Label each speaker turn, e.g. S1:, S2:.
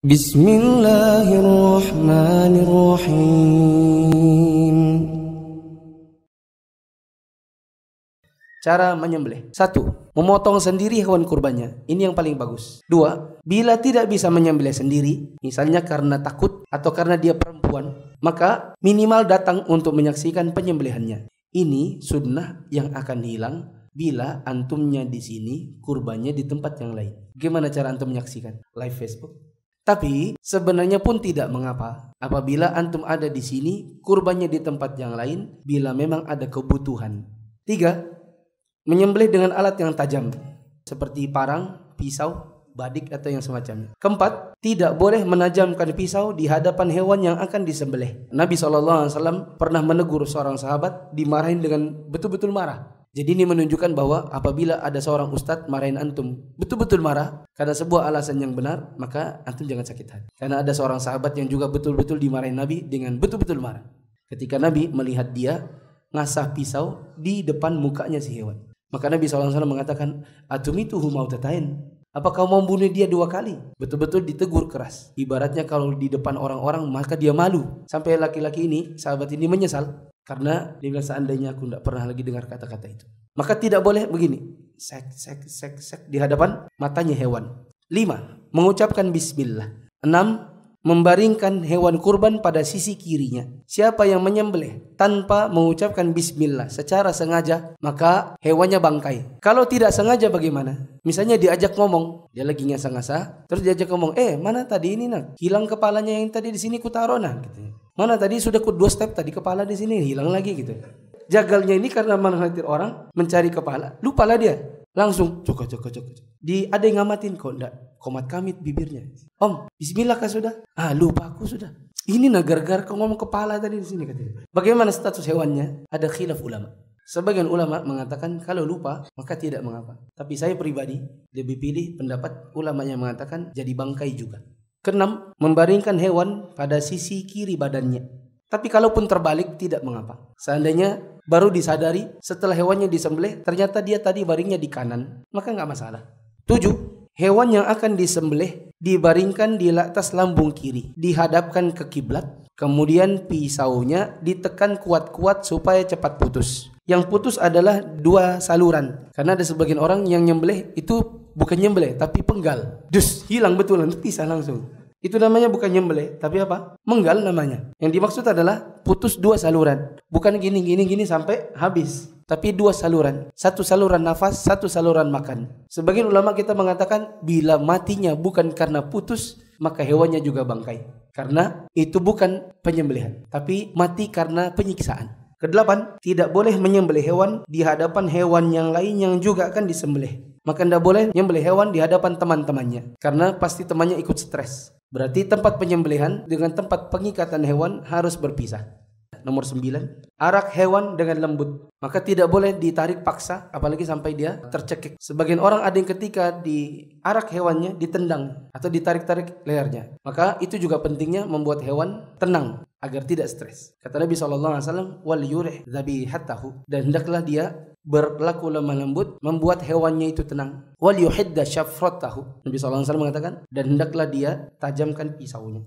S1: Bismillahirrahmanirrahim. Cara menyembelih. 1. Memotong sendiri hewan kurbannya. Ini yang paling bagus. 2. Bila tidak bisa menyembelih sendiri, misalnya karena takut atau karena dia perempuan, maka minimal datang untuk menyaksikan penyembelihannya. Ini sunnah yang akan hilang bila antumnya di sini, kurbannya di tempat yang lain. Gimana cara antum menyaksikan? Live Facebook. Tapi sebenarnya pun tidak mengapa apabila antum ada di sini, kurbannya di tempat yang lain bila memang ada kebutuhan. 3. Menyembelih dengan alat yang tajam seperti parang, pisau, badik atau yang semacamnya. 4. Tidak boleh menajamkan pisau di hadapan hewan yang akan disembelih. Nabi SAW pernah menegur seorang sahabat, dimarahin dengan betul-betul marah. Jadi ini menunjukkan bahwa apabila ada seorang ustadz marahin antum betul-betul marah karena sebuah alasan yang benar, maka antum jangan sakit hati. Karena ada seorang sahabat yang juga betul-betul dimarahin Nabi dengan betul-betul marah. Ketika Nabi melihat dia ngasah pisau di depan mukanya si hewan. Maka Nabi SAW mengatakan, "Atumituhu mautatain." Apa kau mau bunuh dia 2 kali? Betul-betul ditegur keras. Ibaratnya kalau di depan orang-orang maka dia malu. Sampai laki-laki ini, sahabat ini menyesal. Karena dia bilang, seandainya aku tidak pernah lagi dengar kata-kata itu. Maka tidak boleh begini. Sek di hadapan matanya hewan. 5. Mengucapkan bismillah. 6. Membaringkan hewan kurban pada sisi kirinya. Siapa yang menyembelih tanpa mengucapkan bismillah secara sengaja, maka hewannya bangkai. Kalau tidak sengaja bagaimana? Misalnya diajak ngomong, dia lagi ngasah-ngasah, terus diajak ngomong, mana tadi ini nak, hilang kepalanya yang tadi di sini kutaro nak, gitu. Mana tadi sudah 2 step tadi kepala di sini hilang lagi gitu. Jagalnya ini karena mengkhawatir orang mencari kepala, lupalah dia. Langsung cok. Ada yang ngamatin kok enggak. Komat kamit bibirnya. Om, bismillah kah sudah? Lupa aku sudah. Ini gara-gara kau ngomong kepala tadi di sini katanya. Bagaimana status hewannya? Ada khilaf ulama. Sebagian ulama mengatakan kalau lupa maka tidak mengapa. Tapi saya pribadi lebih pilih pendapat ulama yang mengatakan jadi bangkai juga. 6. Membaringkan hewan pada sisi kiri badannya. Tapi kalaupun terbalik tidak mengapa. Seandainya baru disadari setelah hewannya disembelih ternyata dia tadi baringnya di kanan, maka nggak masalah. 7. Hewan yang akan disembelih dibaringkan di atas lambung kiri, dihadapkan ke kiblat, kemudian pisaunya ditekan kuat-kuat supaya cepat putus. Yang putus adalah 2 saluran. Karena ada sebagian orang yang nyembelih itu bukan nyembelih tapi penggal. Hilang betulan, pisah langsung. Itu namanya bukan nyembelih, tapi apa? Menggal namanya. Yang dimaksud adalah putus 2 saluran. Bukan gini sampai habis. Tapi 2 saluran. 1 saluran nafas, 1 saluran makan. Sebagian ulama kita mengatakan bila matinya bukan karena putus, maka hewannya juga bangkai. Karena itu bukan penyembelihan, tapi mati karena penyiksaan. 8. Tidak boleh menyembelih hewan di hadapan hewan yang lain yang juga akan disembelih. Maka tidak boleh menyembelih hewan di hadapan teman-temannya. Karena pasti temannya ikut stres. Berarti tempat penyembelihan dengan tempat pengikatan hewan harus berpisah. Nomor 9. Arak hewan dengan lembut. Maka tidak boleh ditarik paksa, apalagi sampai dia tercekik. Sebagian orang ada yang ketika diarak hewannya ditendang atau ditarik-tarik lehernya. Maka itu juga pentingnya membuat hewan tenang agar tidak stres. Kata Nabi SAW, wal yurih dzabihatahu, dan hendaklah dia berlaku lemah lembut membuat hewannya itu tenang. Wal yuhidda syafratahu. Nabi SAW mengatakan, dan hendaklah dia tajamkan pisaunya.